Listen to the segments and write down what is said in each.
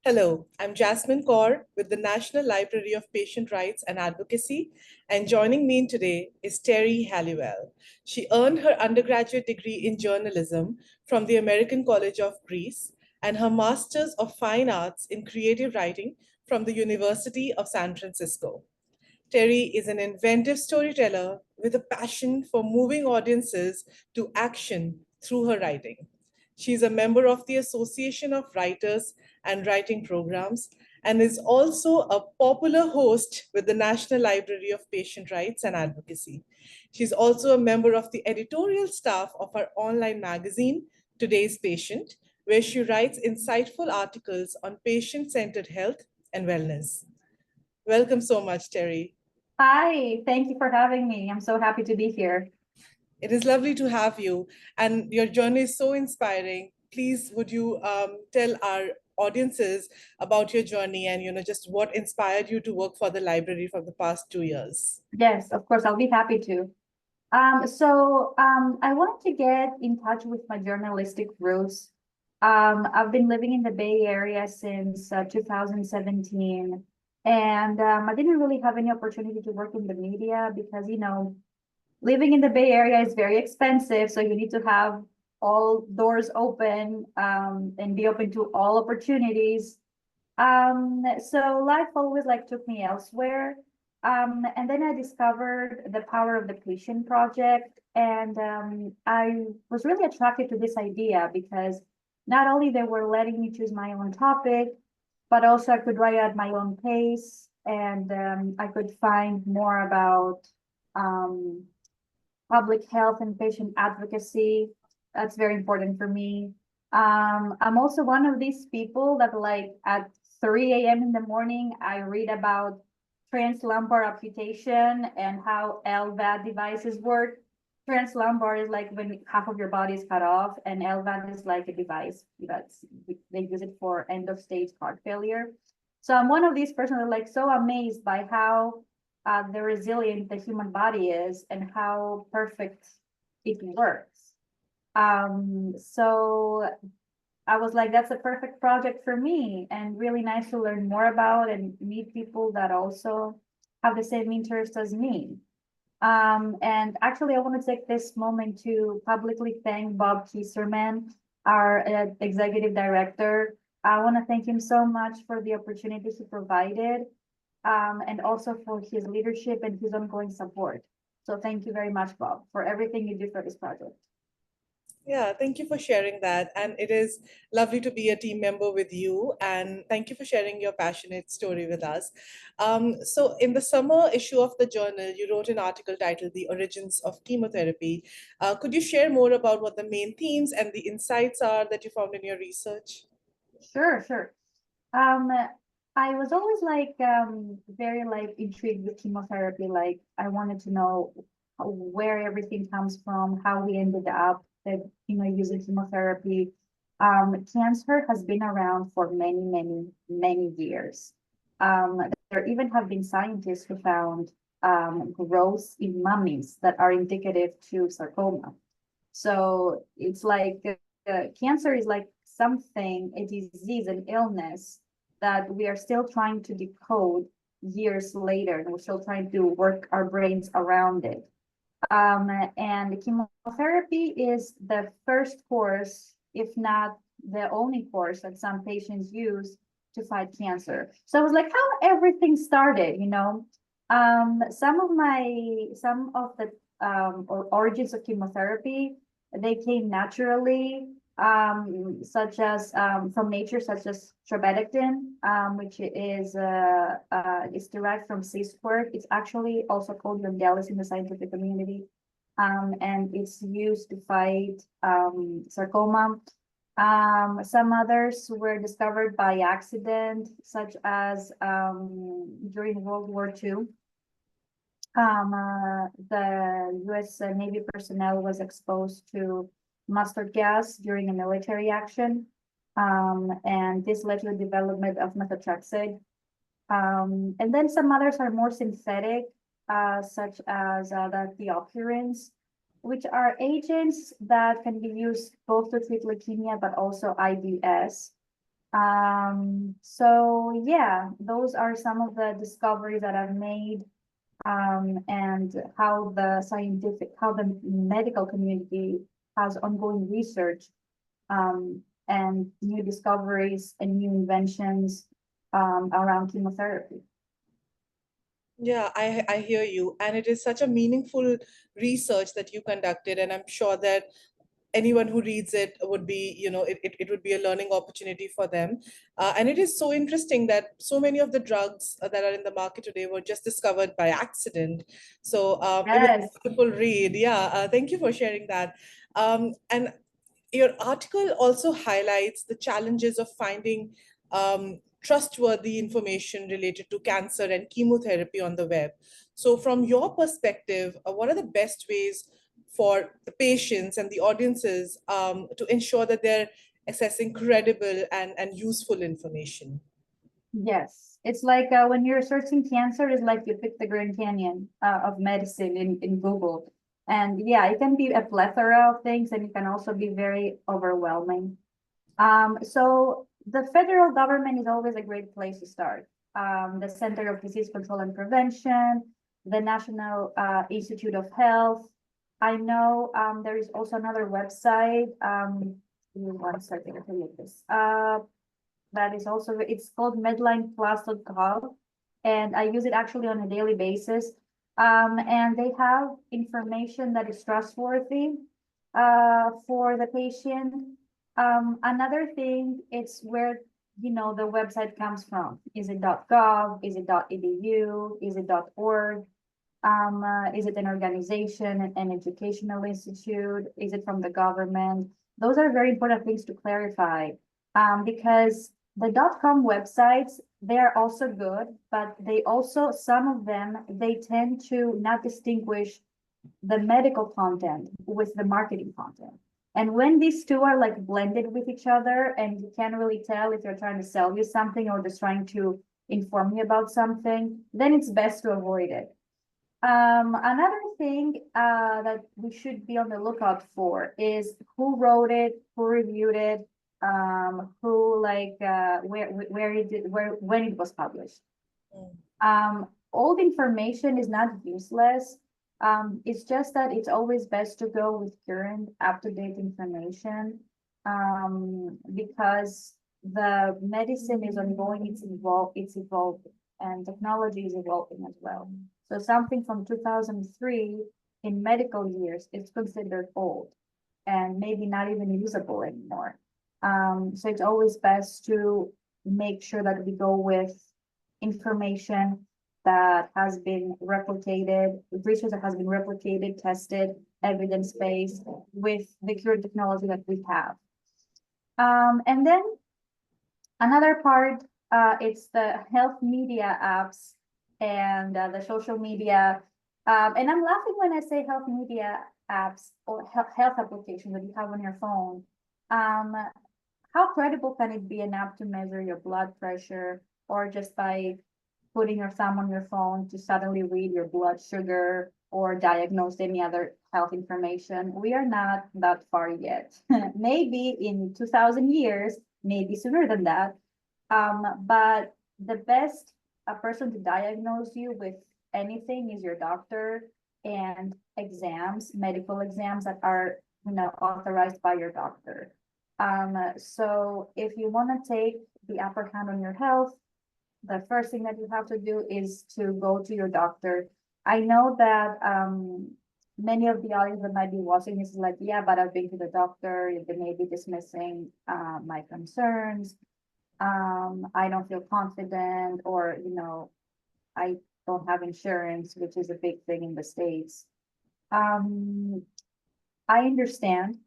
Hello, I'm Jasmine Kaur with the National Library of Patient Rights and Advocacy, and joining me today is Teri Halliwell. She earned her undergraduate degree in journalism from the American College of Greece and her Master's of Fine Arts in Creative Writing from the University of San Francisco. Teri is an inventive storyteller with a passion for moving audiences to action through her writing. She is a member of the Association of Writers and Writing Programs and is also a popular host with the National Library of Patient Rights and Advocacy. She's also a member of the editorial staff of our online magazine, Today's Patient, where she writes insightful articles on patient centered health and wellness. Welcome so much, Teri. Hi, thank you for having me. I'm so happy to be here. It is lovely to have you, and your journey is so inspiring. Please, would you tell our audiences about your journey and just what inspired you to work for the library for the past 2 years? Yes, of course, I'll be happy to. I wanted to get in touch with my journalistic roots. I've been living in the Bay Area since 2017, and I didn't really have any opportunity to work in the media because, living in the Bay Area is very expensive. So you need to have all doors open and be open to all opportunities. So life always like took me elsewhere. And then I discovered the Power of the Patient project, and I was really attracted to this idea because not only they were letting me choose my own topic, but also I could write at my own pace, and I could find more about um, public health and patient advocacy. That's very important for me. I'm also one of these people that like at 3 a.m. in the morning, I read about translumbar amputation and how LVAD devices work. Translumbar is like when half of your body is cut off, and LVAD is like a device that's they use it for end of stage heart failure. So I'm one of these persons that are like so amazed by how the resilient the human body is and how perfect it works. So I was like, that's a perfect project for me and really nice to learn more about and meet people that also have the same interest as me. And actually, I want to take this moment to publicly thank Bob Kieserman, our executive director. I want to thank him so much for the opportunity he provided, and also for his leadership and his ongoing support. So thank you very much, Bob, for everything you do for this project. Yeah, thank you for sharing that. And it is lovely to be a team member with you. And thank you for sharing your passionate story with us. So, in the summer issue of the journal, you wrote an article titled The Origins of Chemotherapy. Could you share more about what the main themes and the insights are that you found in your research? Sure, sure. Um, I was always like very like intrigued with chemotherapy. Like I wanted to know where everything comes from, how we ended up that using chemotherapy. Cancer has been around for many, many, many years. There even have been scientists who found growths in mummies that are indicative to sarcoma. So it's like cancer is like something, a disease, an illness that we are still trying to decode years later, and we're still trying to work our brains around it. And chemotherapy is the first course, if not the only course that some patients use to fight cancer. So it was like how everything started. Some of the or origins of chemotherapy, they came naturally, such as from nature, such as trabectedin, which is derived from sea squirt. It's actually also called yondelis in the scientific community, and it's used to fight sarcoma. Some others were discovered by accident, such as during World War II. The U.S. Navy personnel was exposed to mustard gas during a military action, and this led to the development of methotrexate. And then some others are more synthetic, such as the thiopurines, which are agents that can be used both to treat leukemia but also IBS. So yeah, those are some of the discoveries that I've made, and how the medical community has ongoing research, and new discoveries and new inventions, around chemotherapy. Yeah, I hear you. And it is such a meaningful research that you conducted. And I'm sure that anyone who reads it would be, it would be a learning opportunity for them. And it is so interesting that so many of the drugs that are in the market today were just discovered by accident. So it was Yes, a wonderful read. Yeah, thank you for sharing that. And your article also highlights the challenges of finding trustworthy information related to cancer and chemotherapy on the web. So, from your perspective, what are the best ways for the patients and the audiences to ensure that they're accessing credible and useful information? yes. It's like, when you're searching cancer, it's like you pick the Grand Canyon, of medicine in Google. And yeah, it can be a plethora of things, and it can also be very overwhelming. So the federal government is always a great place to start. The Center of Disease Control and Prevention, the National Institute of Health. I know, there is also another website. Give me one second to look this. That is also, it's called medlineplus.gov, and I use it actually on a daily basis. And they have information that is trustworthy, for the patient. Another thing, it's where, the website comes from. Is it .gov? Is it .edu? Is it .org? Is it an organization, an educational institute? Is it from the government? Those are very important things to clarify, because the .com websites, they are also good, but they also, some of them, they tend to not distinguish the medical content with the marketing content. And when these two are like blended with each other, and you can't really tell if they're trying to sell you something or just trying to inform you about something, then it's best to avoid it. Another thing, that we should be on the lookout for is who wrote it, who reviewed it, who, like, where it did, where when it was published. Mm. Old information is not useless. It's just that it's always best to go with current, up-to-date information, because the medicine is ongoing, it's evolving, and technology is evolving as well. So something from 2003 in medical years, it's considered old and maybe not even usable anymore. So it's always best to make sure that we go with information that has been replicated, research that has been replicated, tested, evidence-based with the current technology that we have. And then another part, it's the health media apps and, the social media. And I'm laughing when I say health media apps or health applications that you have on your phone. Um, how credible can it be an app to measure your blood pressure, or just by putting your thumb on your phone to suddenly read your blood sugar or diagnose any other health information? We are not that far yet. Maybe in 2000 years, maybe sooner than that. But the best a person to diagnose you with anything is your doctor, and exams, medical exams that are, authorized by your doctor. So if you want to take the upper hand on your health, the first thing that you have to do is to go to your doctor. I know that, many of the audience that might be watching this is like, yeah, but I've been to the doctor, they may be dismissing, my concerns. I don't feel confident, or, I don't have insurance, which is a big thing in the States. Um, I understand.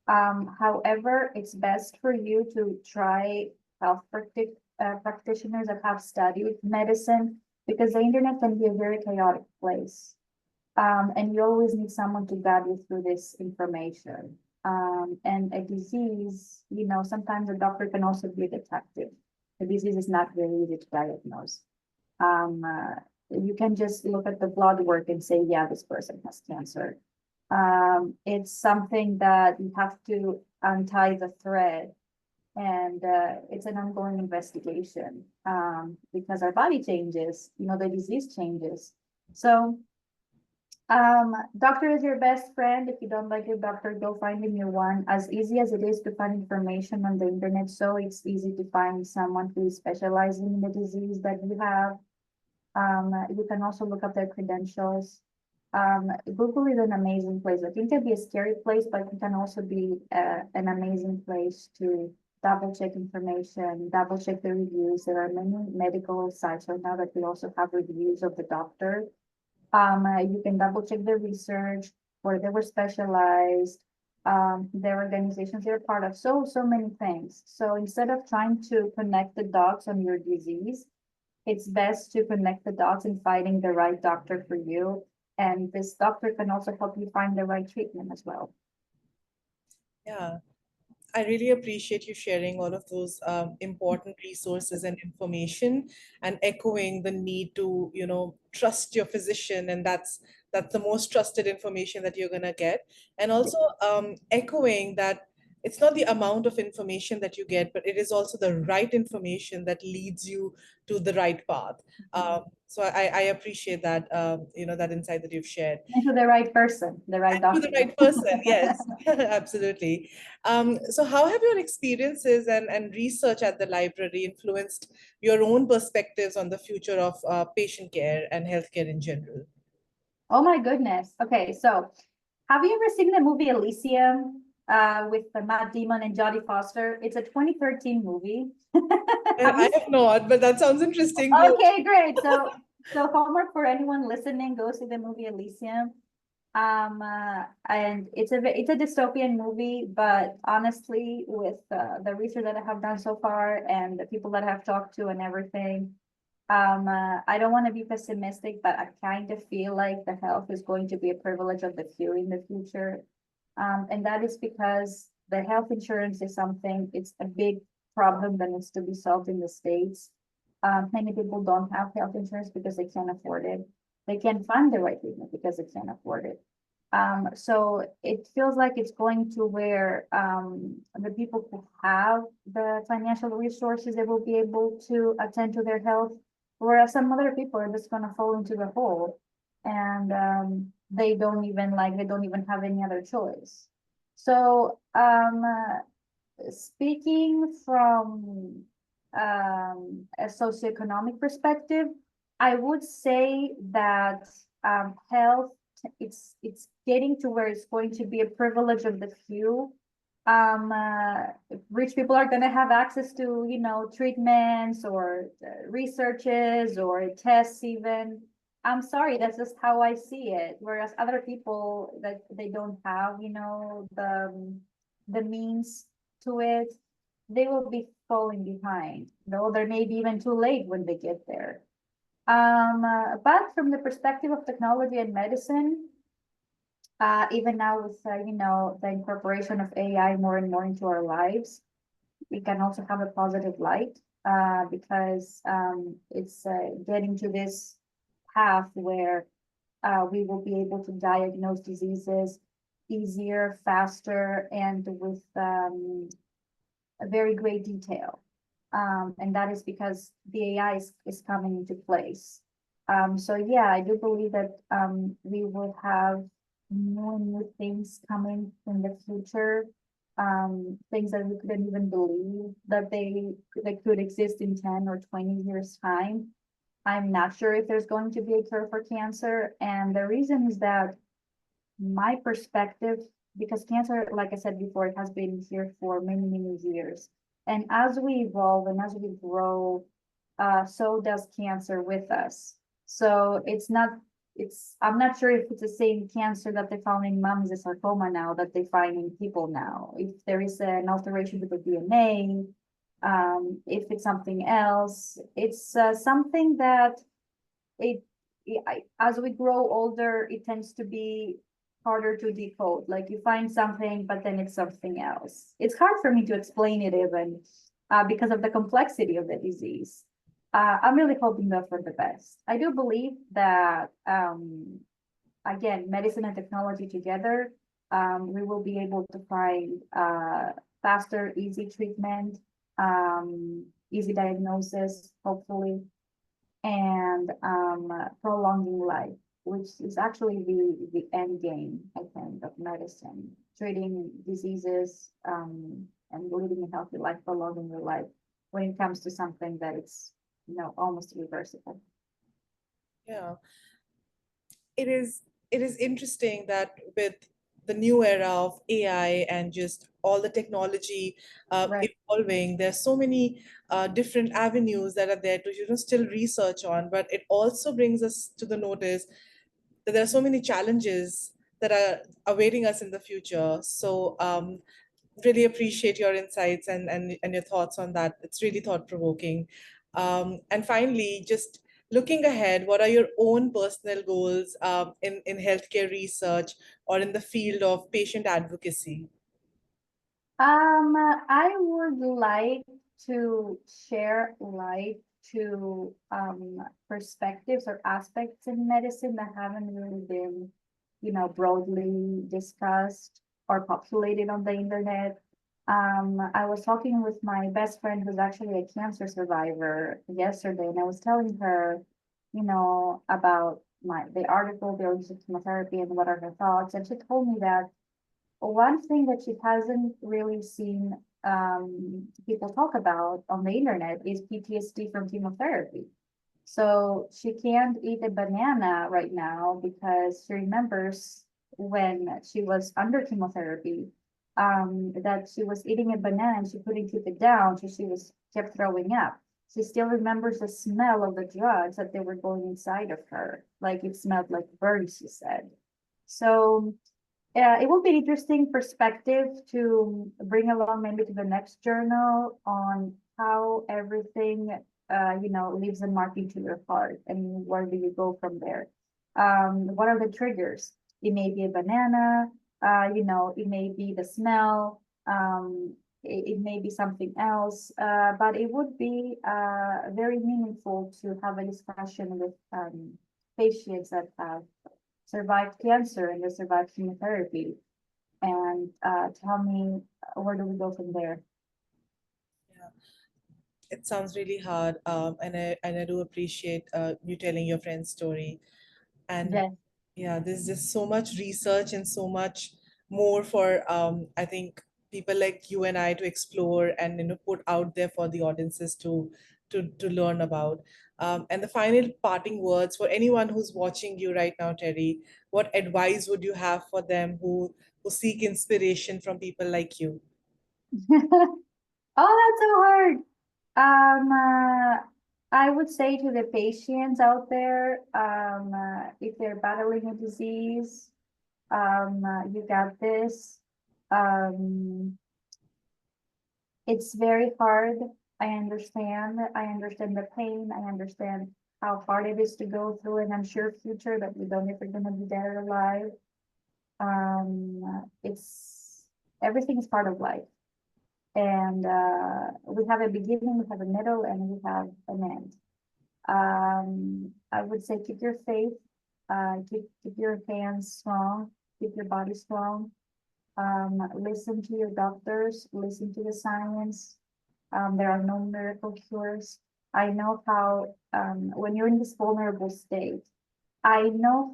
However, it's best for you to try practitioners that have studied medicine, because the internet can be a very chaotic place. And you always need someone to guide you through this information. And a disease, sometimes a doctor can also be a detective. The disease is not very easy to diagnose. Um, you can just look at the blood work and say, yeah, this person has cancer. It's something that you have to untie the thread And it's an ongoing investigation because our body changes, the disease changes. So doctor is your best friend. If you don't like your doctor, go find a new one. As easy as it is to find information on the internet, so it's easy to find someone who is specializing in the disease that you have. You can also look up their credentials. Google is an amazing place. I think it can be a scary place, but it can also be an amazing place to double check information, double check the reviews. There are many medical sites right now that will also have reviews of the doctor. You can double check the research, where they were specialized, their organizations they're part of, so many things. So instead of trying to connect the dots on your disease, it's best to connect the dots in finding the right doctor for you. And this doctor can also help you find the right treatment as well. Yeah. I really appreciate you sharing all of those important resources and information, and echoing the need to, trust your physician, and that's the most trusted information that you're gonna get. And also echoing that it's not the amount of information that you get, but it is also the right information that leads you to the right path. So I appreciate that, that insight that you've shared. And to the right person, the right To the doctor. right person, yes, absolutely. So how have your experiences and research at the library influenced your own perspectives on the future of patient care and healthcare in general? Oh my goodness. Okay, so have you ever seen the movie Elysium with Matt Damon and Jodie Foster? It's a 2013 movie. Have I you have not, but that sounds interesting. Okay, great. So homework for anyone listening, go see the movie Elysium. And it's a dystopian movie, but honestly, with the research that I have done so far and the people that I have talked to and everything, I don't want to be pessimistic, but I kind of feel like the health is going to be a privilege of the few in the future. And that is because the health insurance is something, it's a big problem that needs to be solved in the States. Many people don't have health insurance because they can't afford it. They can't find the right treatment because they can't afford it. So it feels like it's going to where the people who have the financial resources, they will be able to attend to their health, whereas some other people are just gonna fall into the hole, and they don't even have any other choice. So speaking from a socioeconomic perspective, I would say that health, it's getting to where it's going to be a privilege of the few. Um, uh, Rich people are going to have access to, treatments or researches or tests even. I'm sorry, that's just how I see it. Whereas other people that they don't have, the means to it, they will be falling behind. Though they may be even too late when they get there. But from the perspective of technology and medicine, even now with the incorporation of AI more and more into our lives, we can also have a positive light because it's getting to this path where we will be able to diagnose diseases easier, faster, and with a very great detail. And that is because the AI is coming into place. So yeah, I do believe that we will have new things coming in the future. Things that we couldn't even believe that they could exist in 10 or 20 years time. I'm not sure if there's going to be a cure for cancer. And the reason is that my perspective, because cancer, like I said before, it has been here for many, many years. And as we evolve and as we grow, so does cancer with us. So I'm not sure if it's the same cancer that they found in mums as sarcoma now that they find in people now. If there is an alteration with the DNA, if it's something else, it's something that it, as we grow older, it tends to be harder to decode. Like you find something, but then it's something else. It's hard for me to explain it even because of the complexity of the disease. I'm really hoping though for the best. I do believe that again, medicine and technology together, we will be able to find faster, easy treatment. easy diagnosis, hopefully, and prolonging life, which is actually the end game, I think, of medicine, treating diseases, and living a healthy life, prolonging your life when it comes to something that it's, almost irreversible. Yeah, it is interesting that with the new era of AI and just all the technology Right. evolving, there's so many different avenues that are there to still research on. But it also brings us to the notice that there are so many challenges that are awaiting us in the future. So really appreciate your insights and your thoughts on that. It's really thought provoking. And finally, just looking ahead, what are your own personal goals in healthcare research or in the field of patient advocacy? I would like to share light to perspectives or aspects in medicine that haven't really been, broadly discussed or populated on the internet. I was talking with my best friend who's actually a cancer survivor yesterday, and I was telling her, about the article, the origins of chemotherapy, and what are her thoughts. And she told me that one thing that she hasn't really seen people talk about on the internet is PTSD from chemotherapy. So she can't eat a banana right now because she remembers when she was under chemotherapy, that she was eating a banana and she couldn't keep it down, so she was kept throwing up. She still remembers the smell of the drugs that they were going inside of her, like it smelled like burns, she said. So it will be an interesting perspective to bring along maybe to the next journal on how everything, leaves a mark into your heart and where do you go from there. What are the triggers? It may be a banana, it may be the smell, it may be something else, but it would be very meaningful to have a discussion with patients that have survived cancer and they survived chemotherapy, and tell me where do we go from there. Yeah, it sounds really hard, and I do appreciate you telling your friend's story. And Yes. yeah, there's just so much research and so much more for I think people like you and I to explore and put out there for the audiences to learn about. And the final parting words for anyone who's watching you right now, Terry, what advice would you have for them who seek inspiration from people like you? Oh, that's so hard. I would say to the patients out there, if they're battling a disease, you got this. Um, it's very hard. I understand. I understand the pain. I understand how hard it is to go through an unsure future that we don't know if we're gonna be dead or alive. It's everything is part of life, and we have a beginning, we have a middle, and we have an end. I would say keep your faith, keep your hands strong, keep your body strong. Listen to your doctors, listen to the science. There are no miracle cures. I know how when you're in this vulnerable state, I know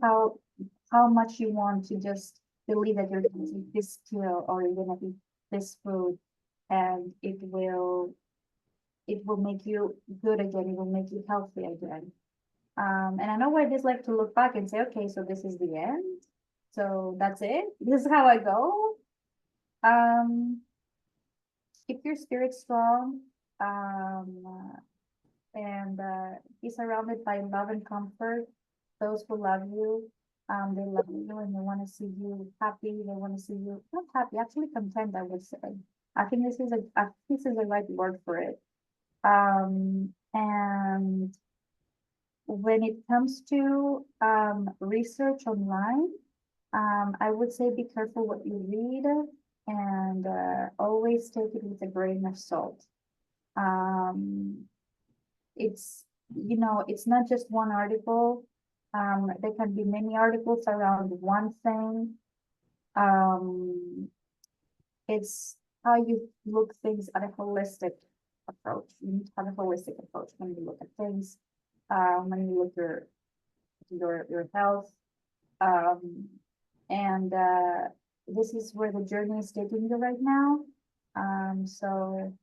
how much you want to just believe that you're going to eat this pill or you're going to eat this food, and it will make you good again. It will make you healthy again. And I know what it is like to look back and say, okay, so this is the end. So that's it. This is how I go. Um, Keep your spirit strong. Um, and be surrounded by love and comfort. Those who love you, they love you and they want to see you happy. They want to see you not happy, actually content, I would say. I think this is the right word for it. And when it comes to research online, I would say be careful what you read and always take it with a grain of salt. Um, it's it's not just one article. There can be many articles around one thing. Um, it's how you look things at a holistic. approach. You need to have a holistic approach when you look at things, when you look at your health. Um, and this is where the journey is taking you right now. So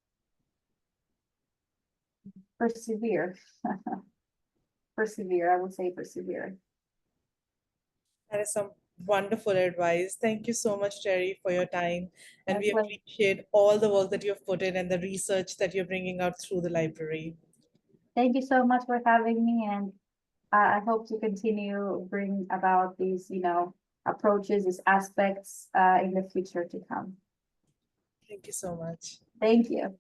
persevere. Persevere, I would say persevere. That is some wonderful advice. Thank you so much, Terry, for your time. And As we well. appreciate all the work that you've put in and the research that you're bringing out through the library. Thank you so much for having me, and I hope to continue bring about these, approaches, these aspects in the future to come. Thank you so much. Thank you.